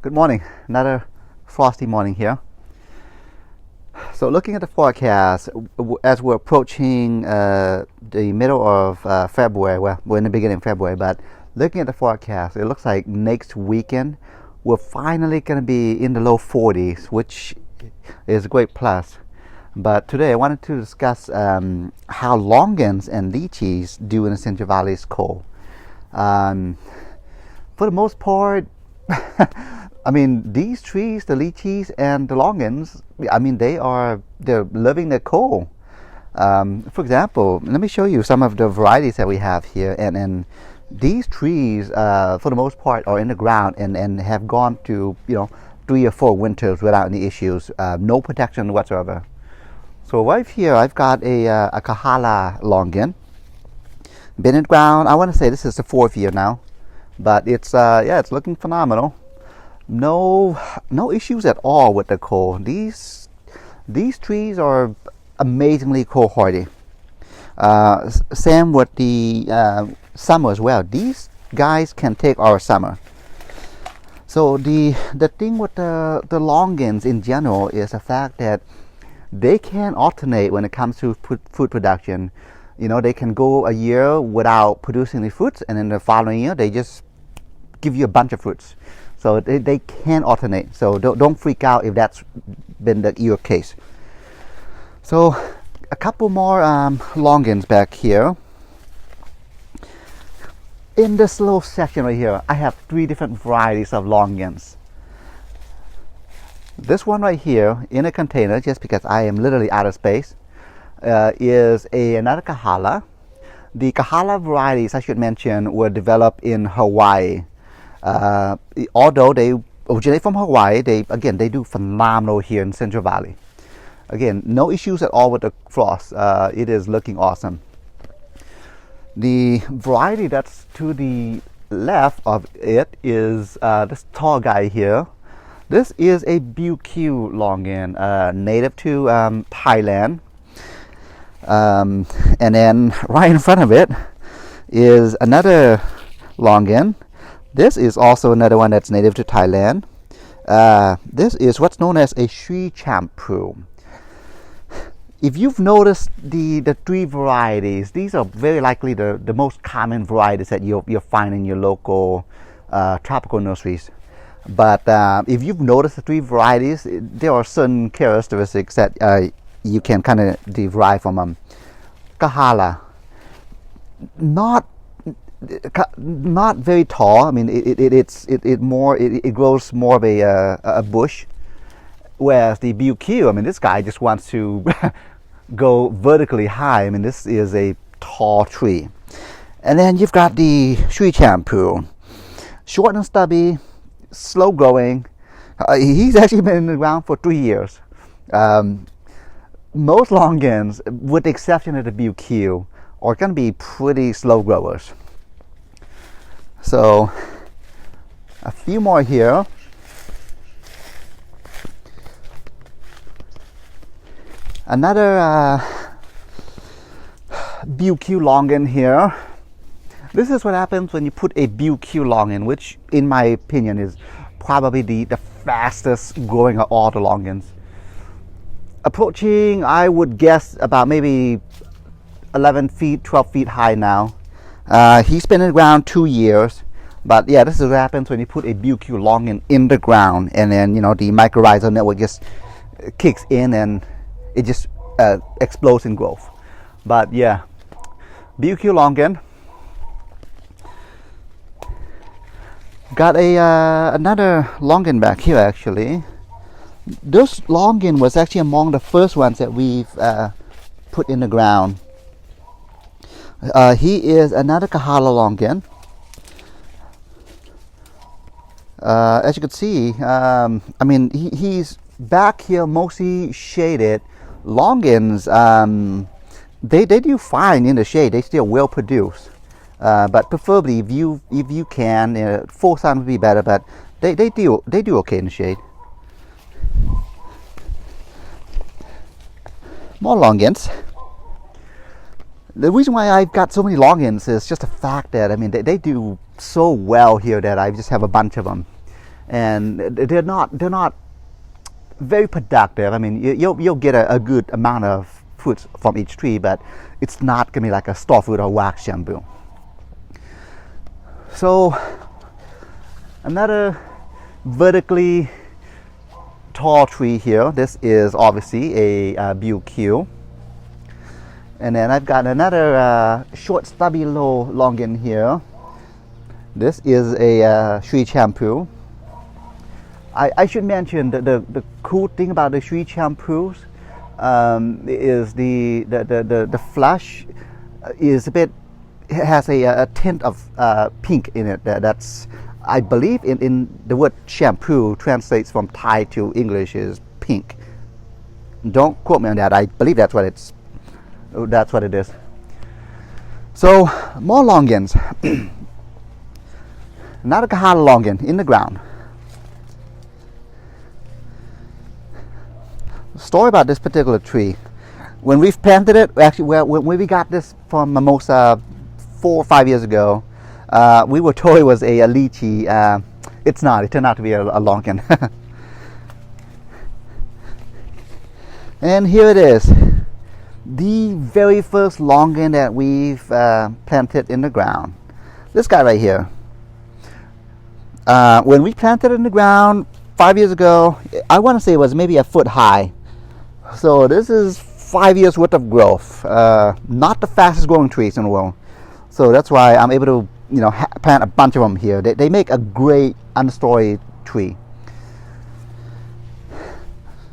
Good morning. Another frosty morning here. So looking at the forecast, as we're approaching the middle of February, well, we're in the beginning of February, but looking at the forecast, it looks like next weekend we're finally going to be in the low 40s, which is a great plus. But today I wanted to discuss how longans and lychees do in the Central Valley's cold. For the most part, I mean, these trees, the lychees and the longans, I mean, they're living their cold. For example, let me show you some of the varieties that we have here. And these trees, for the most part, are in the ground and have gone to 3 or 4 winters without any issues, no protection whatsoever. So right here, I've got a Kohala longan. Been in the ground. I want to say this is the 4th year now, but it's looking phenomenal. No issues at all with the cold. These trees are amazingly cold hardy. Same with the summer as well. These guys can take our summer. So the thing with the longans in general is the fact that they can alternate when it comes to food production. They can go a year without producing the fruits, and then the following year they just give you a bunch of fruits. So they can alternate. So don't freak out if that's been your case. So a couple more longans back here. In this little section right here, I have 3 different varieties of longans. This one right here in a container, just because I am literally out of space, is another Kohala. The Kohala varieties, I should mention, were developed in Hawaii. Although they originate from Hawaii, they do phenomenal here in Central Valley. Again, no issues at all with the frost. It is looking awesome. The variety that's to the left of it is this tall guy here. This is a Biew longan, native to Thailand. And then right in front of it is another longan. This is also another one that's native to Thailand. This is what's known as a Chompoo. If you've noticed the 3 varieties, these are very likely the most common varieties that you'll find in your local tropical nurseries. But if you've noticed the 3 varieties, there are certain characteristics that you can kind of derive from them. Kohala, not very tall. I mean, it grows more of a bush. Whereas the Biew, I mean, this guy just wants to go vertically high. I mean, this is a tall tree. And then you've got the Chompoo, short and stubby, slow growing. He's actually been in the ground for 3 years. Most longans, with the exception of the Biew, are going to be pretty slow growers. So a few more here. Another Biew longan here. This is what happens when you put a Biew longan, which in my opinion is probably the fastest growing of all the longans. Approaching, I would guess, about maybe 11 feet, 12 feet high now. He's been in the ground 2 years. But yeah, this is what happens when you put a Biew longan in the ground, and then the mycorrhizal network just kicks in and it just explodes in growth. But yeah, Biew longan. Got another longan back here actually. This longan was actually among the first ones that we've put in the ground. He is another Kohala longan. As you can see, I mean, he's back here mostly shaded. Longans, they do fine in the shade. They still will produce. But preferably, if you can, full sun would be better. But they do okay in the shade. More longans. The reason why I've got so many longans is just the fact that, I mean, they do so well here that I just have a bunch of them. and they're not very productive. I mean, you'll get a good amount of fruits from each tree, but it's not gonna be like a star fruit or wax Chompoo. So another vertically tall tree here. This is obviously a Biew Kiew. And then I've got another short stubby low Longan here. This is a Lychee Chompoo. I should mention that the cool thing about the Lychee Chompoos is the flesh is a bit, has a tint of pink in it. That's, I believe in the word shampoo translates from Thai to English is pink. Don't quote me on that. I believe that's what it is. So more Longans. Another Kohala Longan in the ground. Story about this particular tree. When we've planted it, actually, when we got this from Mimosa 4 or 5 years ago, we were told it was a lychee. It's not. It turned out to be a Longan. And here it is, the very first Longan that we've planted in the ground. This guy right here. When we planted it in the ground 5 years ago, I want to say it was maybe a foot high. So this is 5 years worth of growth. Not the fastest growing trees in the world. So that's why I'm able to, plant a bunch of them here. They make a great understory tree.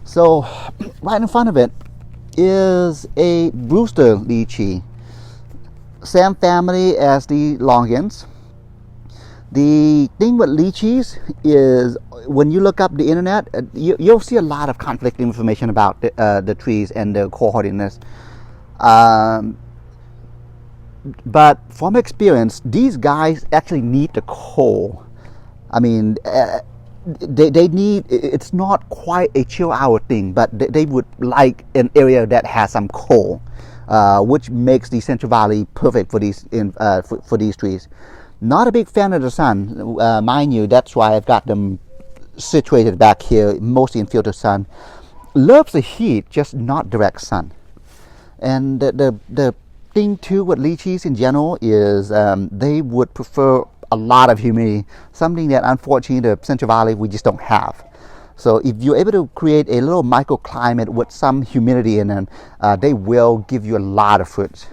So right in front of it is a Brewster lychee. Same family as the Longans. The thing with lychees is when you look up the internet, you'll see a lot of conflicting information about the trees and the core hardiness. But from experience, these guys actually need the coal. I mean, they need, it's not quite a chill hour thing, but they would like an area that has some coal, which makes the Central Valley perfect for these for these trees. Not a big fan of the sun, mind you. That's why I've got them situated back here, mostly in filtered sun. Loves the heat, just not direct sun. And the thing too with lychees in general is they would prefer a lot of humidity, something that unfortunately the Central Valley we just don't have. So if you're able to create a little microclimate with some humidity in them, they will give you a lot of fruits.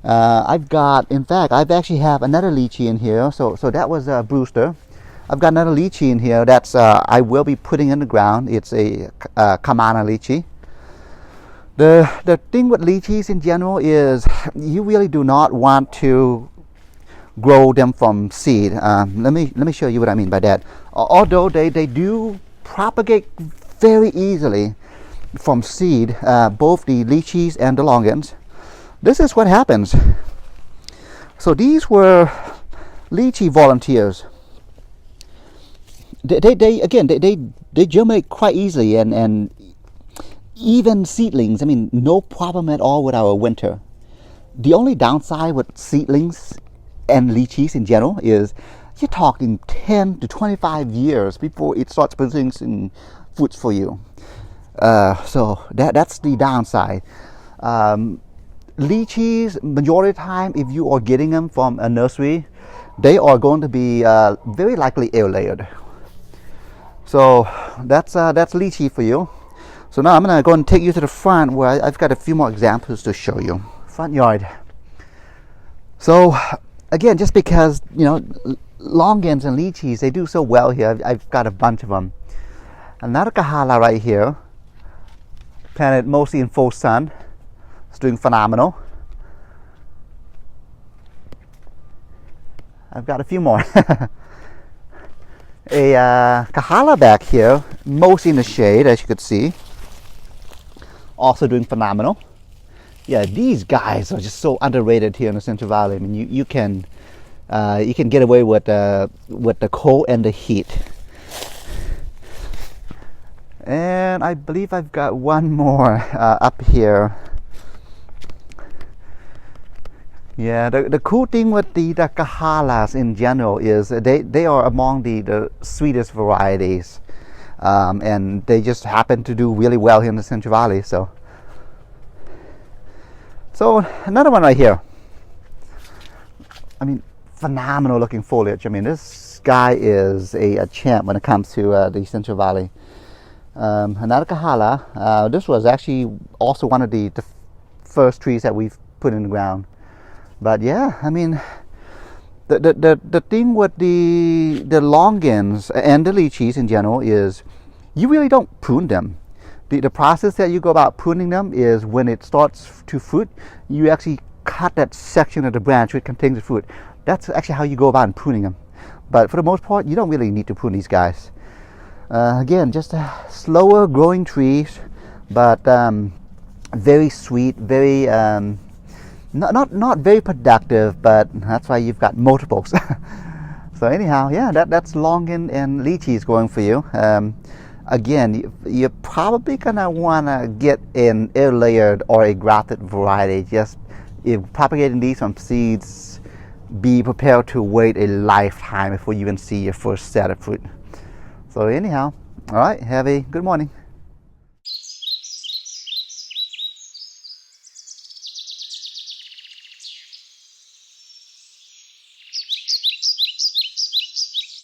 In fact, I've actually have another lychee in here. So that was Brewster. I've got another lychee in here that's I will be putting in the ground. It's a Kamana lychee. The thing with lychees in general is you really do not want to grow them from seed. Let me show you what I mean by that. Although they do propagate very easily from seed, both the lychees and the Longans. This is what happens. So these were lychee volunteers. They germinate quite easily, and even seedlings, I mean, no problem at all with our winter. The only downside with seedlings and lychees in general is you're talking 10 to 25 years before it starts producing fruits for you. So that's the downside. Lychees, majority of the time, if you are getting them from a nursery, they are going to be very likely air layered. So that's lychee for you. So now I'm going to go and take you to the front where I've got a few more examples to show you. Front yard. So again, just because, Longans and lychees, they do so well here, I've got a bunch of them. Another Kohala right here, planted mostly in full sun. It's doing phenomenal. I've got a few more. A Kohala back here, mostly in the shade, as you could see. Also doing phenomenal. Yeah, these guys are just so underrated here in the Central Valley. I mean, you can get away with the cold and the heat. And I believe I've got one more up here. Yeah, the cool thing with the Kohalas in general is they are among the sweetest varieties, and they just happen to do really well here in the Central Valley. So another one right here. I mean, phenomenal looking foliage. I mean, this guy is a champ when it comes to the Central Valley. Another Kohala. This was actually also one of the first trees that we've put in the ground. But yeah, I mean, the thing with the Longans and the Lychees in general is you really don't prune them. The process that you go about pruning them is when it starts to fruit, you actually cut that section of the branch which contains the fruit. That's actually how you go about pruning them. But for the most part, you don't really need to prune these guys. Again, just slower growing trees, but very sweet, very not very productive, but that's why you've got multiples. So anyhow, yeah, that's Longan and Lychees going for you. Again, you're probably gonna wanna get an air layered or a grafted variety. Just if propagating these from seeds, be prepared to wait a lifetime before you even see your first set of fruit. So anyhow, all right, have a good morning.